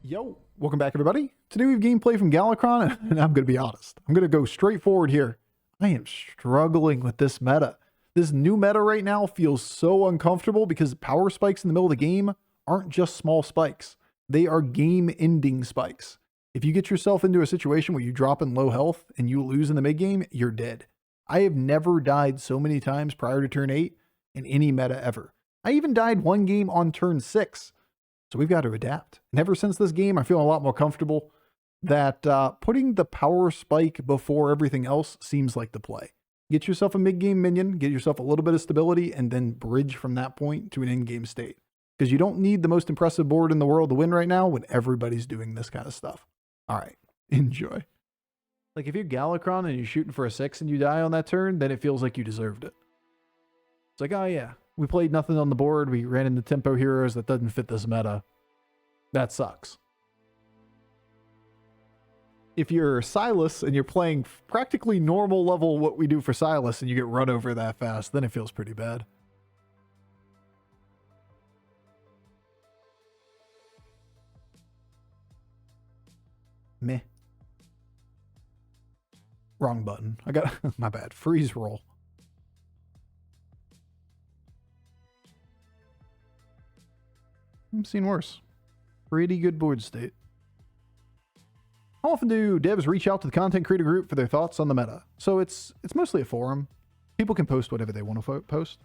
Yo, welcome back everybody. Today we have gameplay from Galakrond, and I'm going to be honest. I'm going to go straight forward here. I am struggling with this meta. This new meta right now feels so uncomfortable because power spikes in the middle of the game aren't just small spikes. They are game-ending spikes. If you get yourself into a situation where you drop in low health and you lose in the mid-game, you're dead. I have never died so many times prior to turn 8 in any meta ever. I even died one game on turn 6. So we've got to adapt. And ever since this game, I feel a lot more comfortable that putting the power spike before everything else seems like the play. Get yourself a mid-game minion, get yourself a little bit of stability, and then bridge from that point to an in-game state. Because you don't need the most impressive board in the world to win right now when everybody's doing this kind of stuff. All right, enjoy. Like if you're Galakrond and you're shooting for a 6 and you die on that turn, then it feels like you deserved it. It's like, oh yeah, we played nothing on the board. We ran into tempo heroes that doesn't fit this meta. That sucks. If you're Slysssa and you're playing practically normal level what we do for Slysssa and you get run over that fast, then it feels pretty bad. Meh. Wrong button. I got, my bad. Freeze roll. I've seen worse. Pretty good board state. How often do devs reach out to the content creator group for their thoughts on the meta? So it's mostly a forum. People can post whatever they want to post.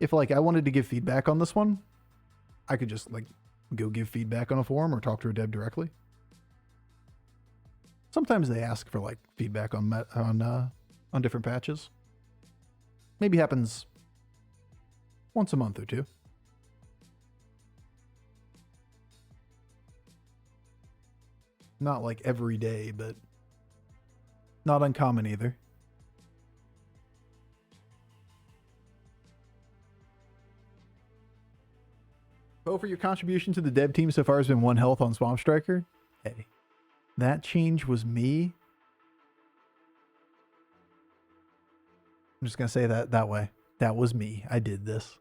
If like I wanted to give feedback on this one, I could just like go give feedback on a forum or talk to a dev directly. Sometimes they ask for like feedback on different patches. Maybe happens once a month or two. Not like every day, but not uncommon either. Bofur, your contribution to the dev team so far has been 1 health on Swamp Striker. Hey, that change was me. I'm just going to say that way. That was me. I did this.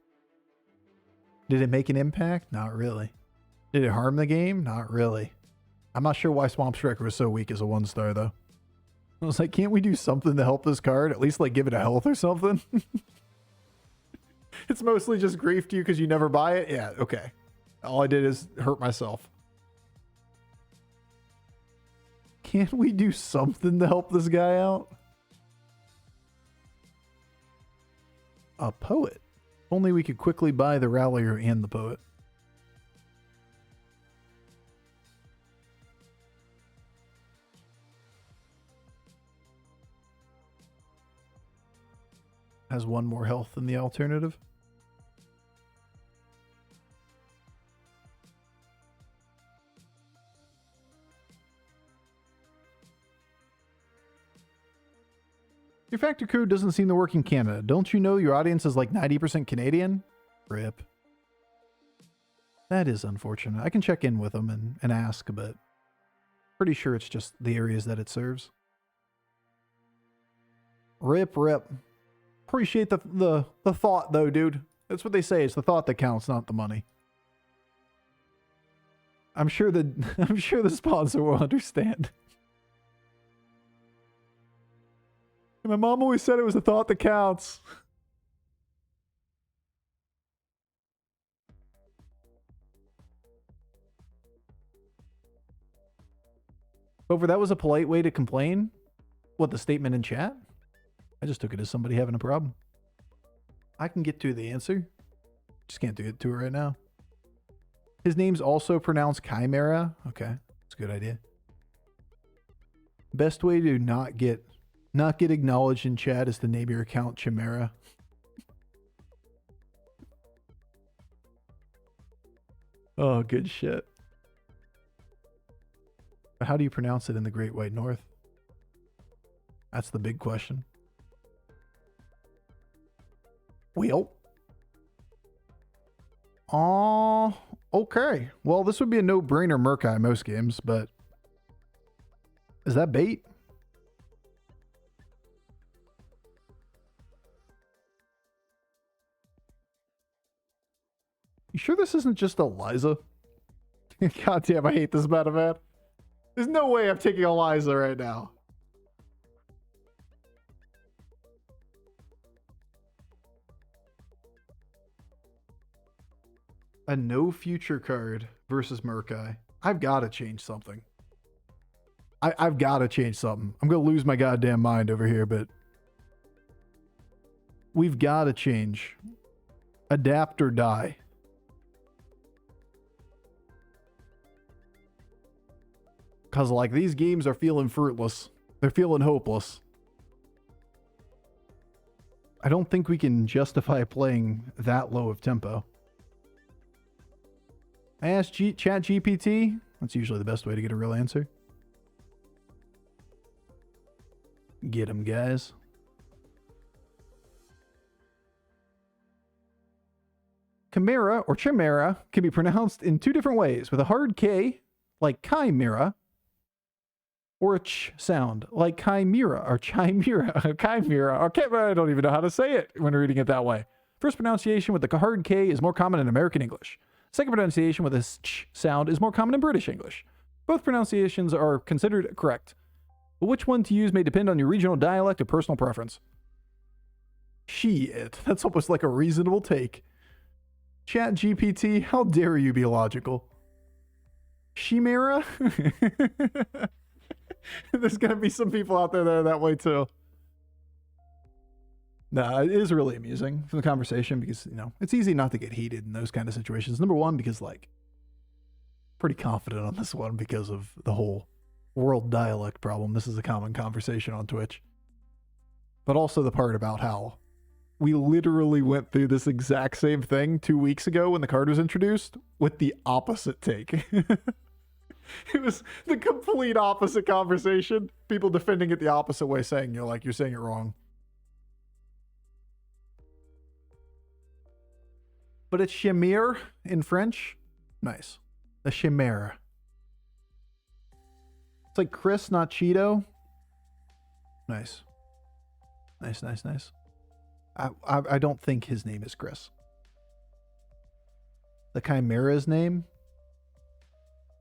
Did it make an impact? Not really. Did it harm the game? Not really. I'm not sure why Swamp Striker was so weak as a 1-star, though. I was like, can't we do something to help this card? At least, like, give it a health or something? It's mostly just grief to you because you never buy it? Yeah, okay. All I did is hurt myself. Can't we do something to help this guy out? A poet. If only we could quickly buy the Rallier and the poet. Has 1 more health than the alternative. Your factor code doesn't seem to work in Canada. Don't you know your audience is like 90% Canadian? RIP. That is unfortunate. I can check in with them and ask, but pretty sure it's just the areas that it serves. RIP. Appreciate the thought though, dude. That's what they say. It's the thought that counts, not the money. I'm sure the sponsor will understand. My mom always said it was the thought that counts. Over, that was a polite way to complain? What, the statement in chat? I just took it as somebody having a problem. I can get to the answer. Just can't do it to it right now. His name's also pronounced Chimera. Okay, that's a good idea. Best way to not get acknowledged in chat is to name your account Chimera. Oh, good shit. But how do you pronounce it in the Great White North? That's the big question. Well. Okay. Well, this would be a no-brainer Murkai most games, but is that bait? You sure this isn't just a Liza? God damn, I hate this meta, man. There's no way I'm taking Eliza right now. A no future card versus Murkai. I've got to change something. I've got to change something. I'm going to lose my goddamn mind over here, but we've got to change. Adapt or die. Because, like, these games are feeling fruitless. They're feeling hopeless. I don't think we can justify playing that low of tempo. I asked Chat GPT. That's usually the best way to get a real answer. Get them, guys. Chimera or Chimera can be pronounced in two different ways, with a hard K, like Chimera, or a ch sound, like Chimera, or Chimera, Chimera, or I don't even know how to say it when reading it that way. First pronunciation with the hard K is more common in American English. Second pronunciation with a ch sound is more common in British English. Both pronunciations are considered correct, but which one to use may depend on your regional dialect or personal preference. Shit, that's almost like a reasonable take. Chat GPT, how dare you be logical? Chimera? There's gonna be some people out there that are that way too. Nah, it is really amusing from the conversation because, you know, it's easy not to get heated in those kind of situations. Number one, because, like, pretty confident on this one because of the whole world dialect problem. This is a common conversation on Twitch. But also the part about how we literally went through this exact same thing 2 weeks ago when the card was introduced with the opposite take. It was the complete opposite conversation. People defending it the opposite way, saying, you're saying it wrong. But it's chimère in French. Nice. The chimère. It's like Chris, not Cheeto. Nice. Nice, nice, nice. I don't think his name is Chris. The Chimera's name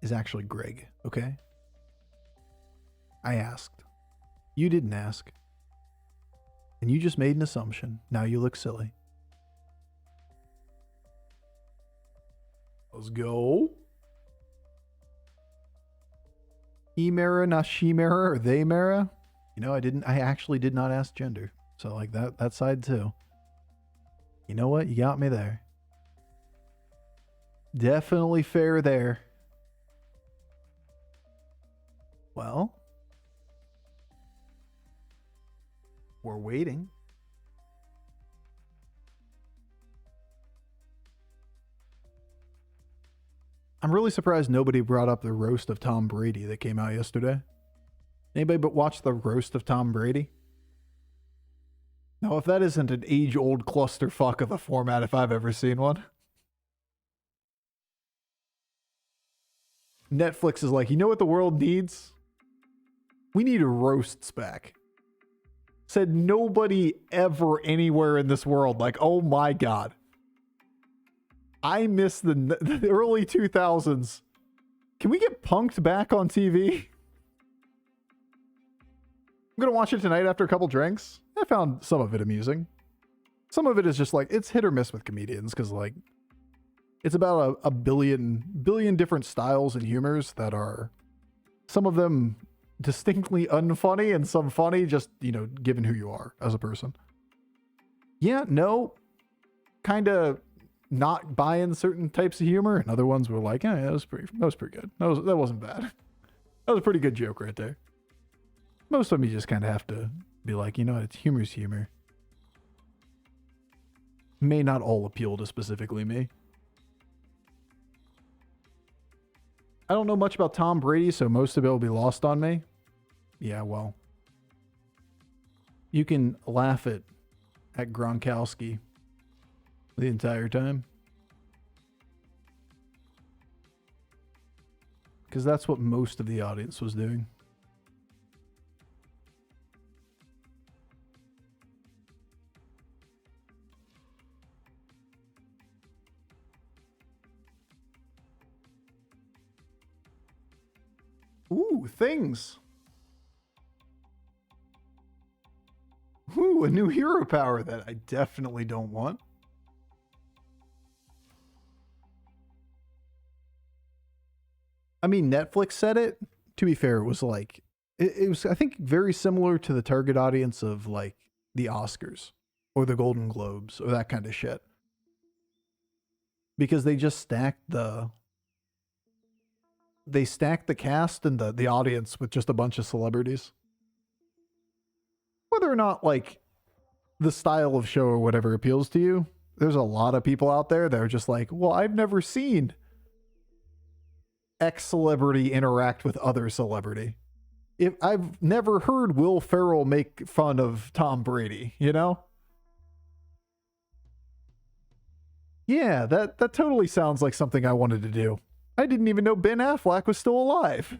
is actually Greg, okay? I asked. You didn't ask. And you just made an assumption. Now you look silly. Let's go. He-Mera, not she-Mera, or they-Mera? You know, I actually did not ask gender. So, like, that side too. You know what? You got me there. Definitely fair there. Well, we're waiting. I'm really surprised nobody brought up the roast of Tom Brady that came out yesterday. Anybody but watch the roast of Tom Brady? Now, if that isn't an age-old clusterfuck of a format if I've ever seen one. Netflix is like, you know what the world needs? We need roasts back. Said nobody ever anywhere in this world. Like, oh my God. I miss the early 2000s. Can we get Punked back on TV? I'm going to watch it tonight after a couple drinks. I found some of it amusing. Some of it is just like, it's hit or miss with comedians because, like, it's about a billion different styles and humors that are, some of them distinctly unfunny and some funny, just, you know, given who you are as a person. Yeah, no, kind of not buying certain types of humor, and other ones were like, yeah, that was pretty good. That wasn't bad. That was a pretty good joke right there. Most of them you just kind of have to be like, you know what, it's humor's humor. May not all appeal to specifically me. I don't know much about Tom Brady, so most of it will be lost on me. Yeah, well, you can laugh at Gronkowski the entire time. Because that's what most of the audience was doing. Ooh, things. Ooh, a new hero power that I definitely don't want. I mean, Netflix said it. To be fair, it was like, it was, I think, very similar to the target audience of like the Oscars or the Golden Globes or that kind of shit. Because they just stacked the cast and the audience with just a bunch of celebrities. Whether or not like the style of show or whatever appeals to you, there's a lot of people out there that are just like, well, I've never seen X celebrity interact with other celebrity. If I've never heard Will Ferrell make fun of Tom Brady, you know? Yeah, that totally sounds like something I wanted to do. I didn't even know Ben Affleck was still alive.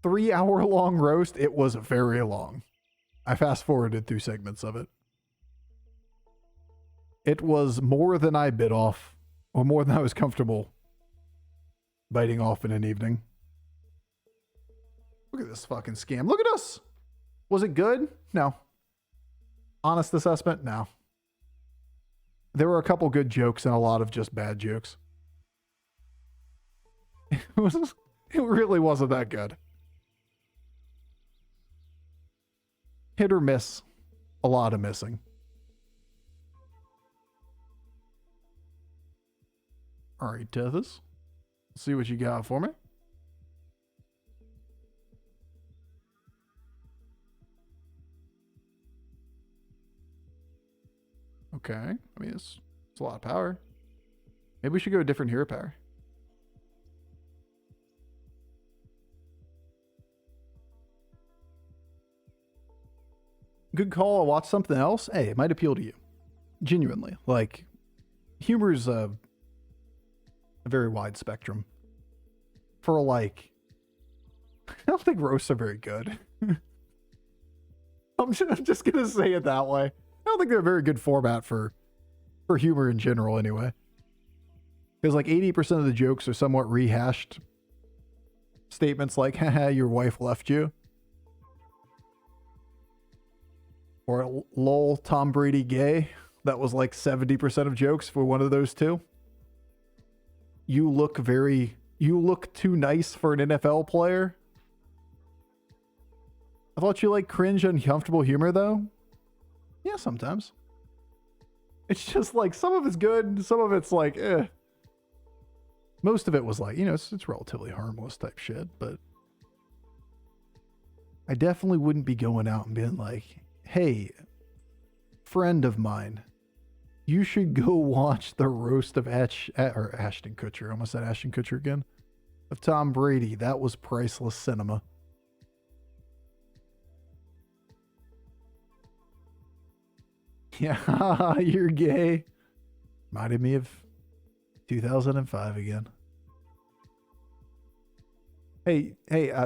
3-hour long roast. It was very long. I fast forwarded through segments of it. It was more than I bit off, or more than I was comfortable biting off in an evening. Look at this fucking scam. Look at us. Was it good? No. Honest assessment? No. There were a couple good jokes and a lot of just bad jokes. It really wasn't that good. Hit or miss. A lot of missing. All right, Tethys. Let's see what you got for me. Okay. I mean, it's a lot of power. Maybe we should go a different hero power. Good call. I'll watch something else. Hey, it might appeal to you. Genuinely. Like, humor's a very wide spectrum. For like, I don't think roasts are very good. I'm just gonna say it that way. I don't think they're a very good format for humor in general anyway. Because like 80% of the jokes are somewhat rehashed statements like, haha, your wife left you. Or lol, Tom Brady gay. That was like 70% of jokes for one of those two. You look too nice for an NFL player. I thought you like cringe, uncomfortable humor though. Yeah, sometimes. It's just like some of it's good, some of it's like, eh. Most of it was like, you know, it's relatively harmless type shit, but I definitely wouldn't be going out and being like, hey, friend of mine, you should go watch the roast of Ashton Kutcher. I almost said Ashton Kutcher again. Of Tom Brady. That was priceless cinema. Yeah, you're gay. Reminded me of 2005 again. Hey,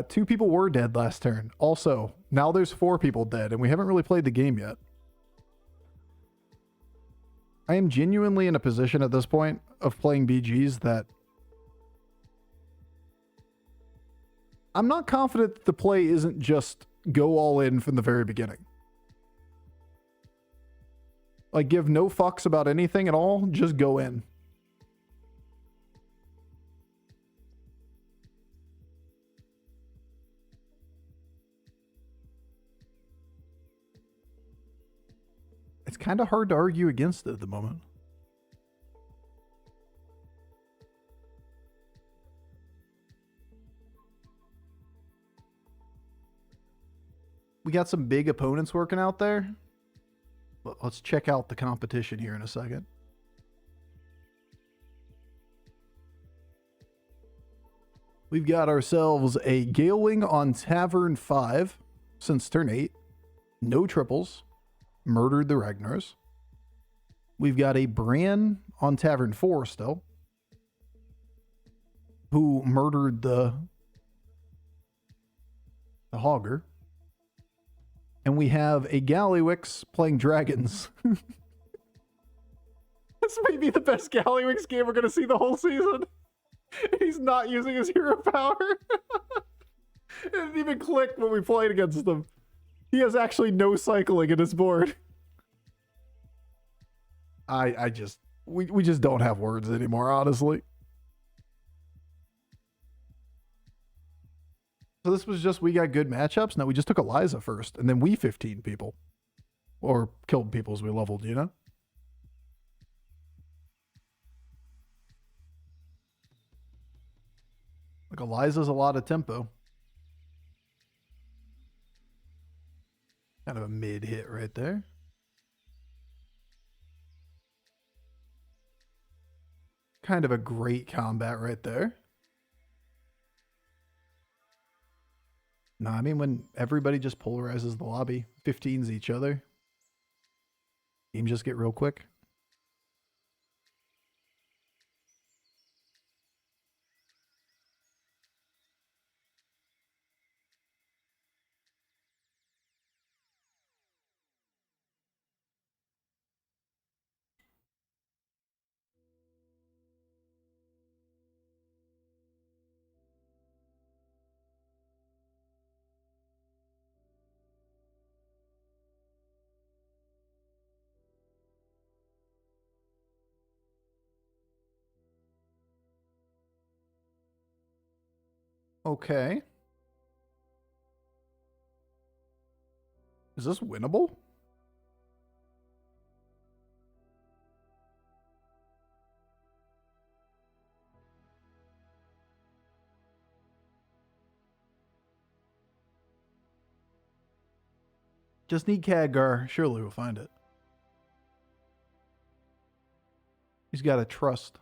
2 people were dead last turn. Also, now there's 4 people dead, and we haven't really played the game yet. I am genuinely in a position at this point of playing BGs that I'm not confident that the play isn't just go all in from the very beginning. Like, give no fucks about anything at all, just go in. It's kind of hard to argue against it at the moment. We got some big opponents working out there. But let's check out the competition here in a second. We've got ourselves a Galewing on Tavern 5 since turn 8. No triples. Murdered the Ragnars. We've got a Bran on Tavern 4 still, who murdered the Hogger. And we have a Gallywix playing dragons. This may be the best Gallywix game we're going to see the whole season. He's not using his hero power. It didn't even click when we played against him. He has actually no cycling in his board. We just don't have words anymore, honestly. So this was just, we got good matchups. Now we just took Slysssa first, and then we 15 people. Or killed people as we leveled, you know? Like Slyssa's a lot of tempo. Kind of a mid hit right there. Kind of a great combat right there. No, I mean when everybody just polarizes the lobby, 15s each other, games just get real quick. Okay. Is this winnable? Just need Khadgar. Surely we'll find it. He's got to trust.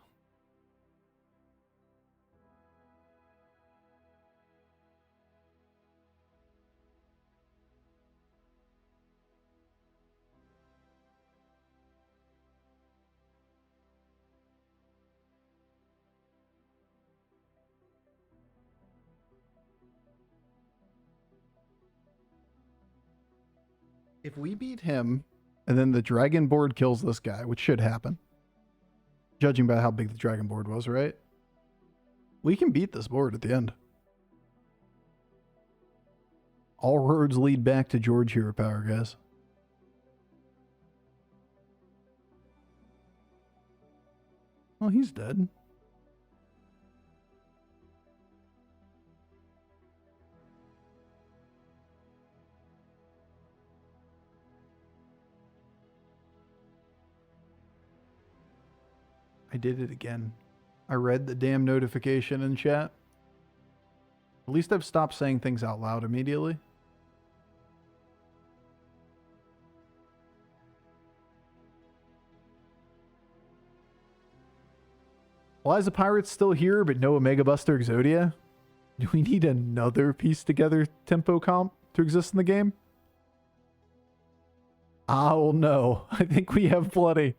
If we beat him and then the dragon board kills this guy, which should happen, judging by how big the dragon board was, right? We can beat this board at the end. All roads lead back to George Hero Power, guys. Well, he's dead. I did it again. I read the damn notification in chat. At least I've stopped saying things out loud immediately. Why is the Pirates still here but no Omega Buster Exodia? Do we need another piece together tempo comp to exist in the game? Oh no, I think we have plenty.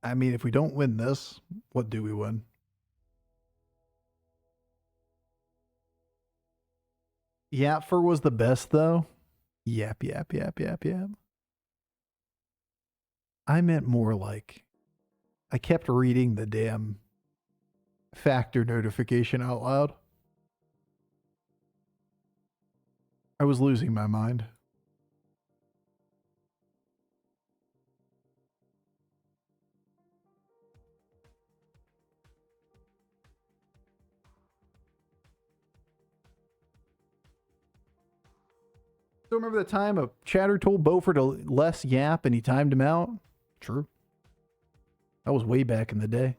I mean, if we don't win this, what do we win? Yapfer was the best, though. Yap. I meant more like, I kept reading the damn factor notification out loud. I was losing my mind. So remember the time a chatter told Bofur to less yap and he timed him out? True. That was way back in the day.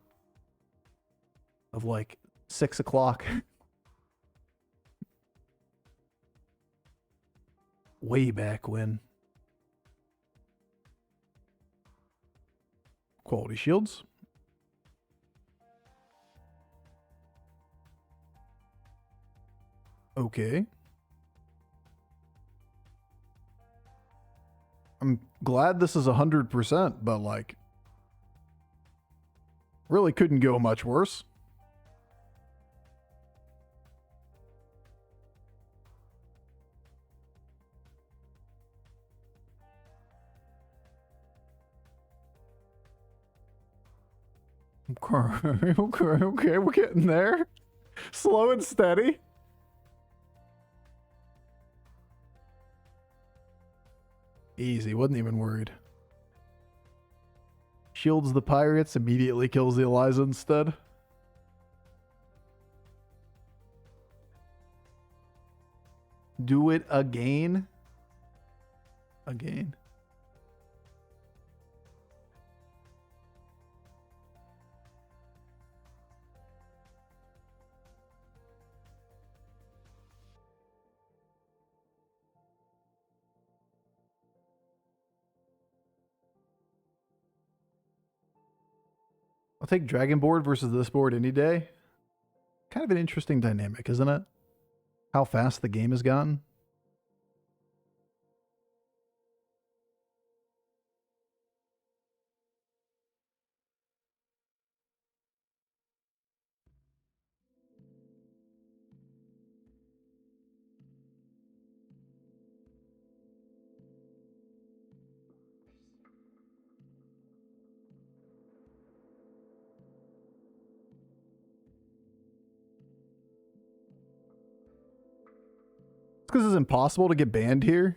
Of like 6 o'clock. Way back when. Quality shields. Okay. I'm glad this is 100%, but like, really couldn't go much worse. Okay, we're getting there. Slow and steady. Easy, wasn't even worried. Shields the pirates, immediately kills the Eliza instead. Do it again. Again. I'll take Dragon Board versus this board any day. Kind of an interesting dynamic, isn't it? How fast the game has gotten. Because it's impossible to get banned here.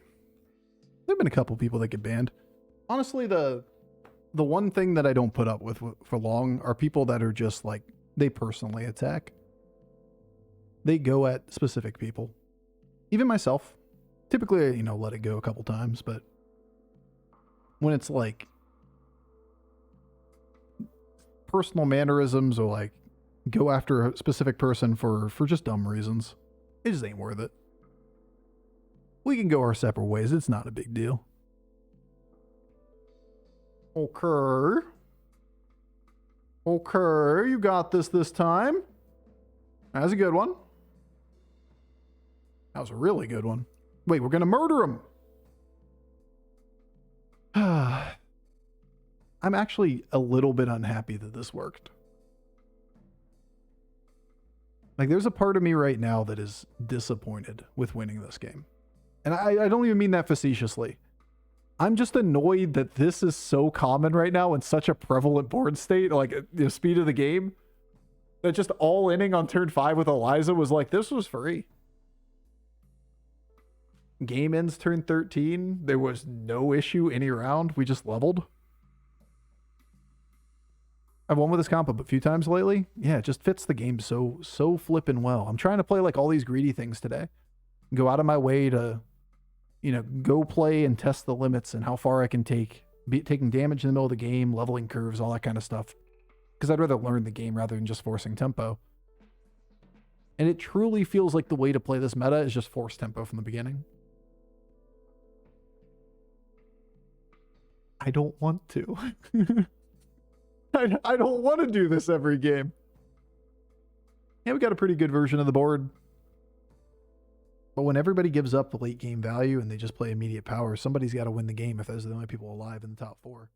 There have been a couple people that get banned. Honestly, the one thing that I don't put up with for long are people that are just like, they personally attack. They go at specific people. Even myself. Typically, you know, let it go a couple times, but when it's like personal mannerisms or like go after a specific person for just dumb reasons, it just ain't worth it. We can go our separate ways. It's not a big deal. Okay. Okay, you got this time. That was a good one. That was a really good one. Wait, we're going to murder him. I'm actually a little bit unhappy that this worked. Like, there's a part of me right now that is disappointed with winning this game. And I don't even mean that facetiously. I'm just annoyed that this is so common right now in such a prevalent board state, like the speed of the game, that just all-inning on turn 5 with Eliza was like, this was free. Game ends turn 13. There was no issue any round. We just leveled. I've won with this comp a few times lately. Yeah, it just fits the game so flippin' well. I'm trying to play like all these greedy things today. Go out of my way to, you know, go play and test the limits and how far I can take, taking damage in the middle of the game, leveling curves, all that kind of stuff. Because I'd rather learn the game rather than just forcing tempo. And it truly feels like the way to play this meta is just force tempo from the beginning. I don't want to. I don't want to do this every game. Yeah, we got a pretty good version of the board. But when everybody gives up the late game value and they just play immediate power, somebody's got to win the game if those are the only people alive in the top 4.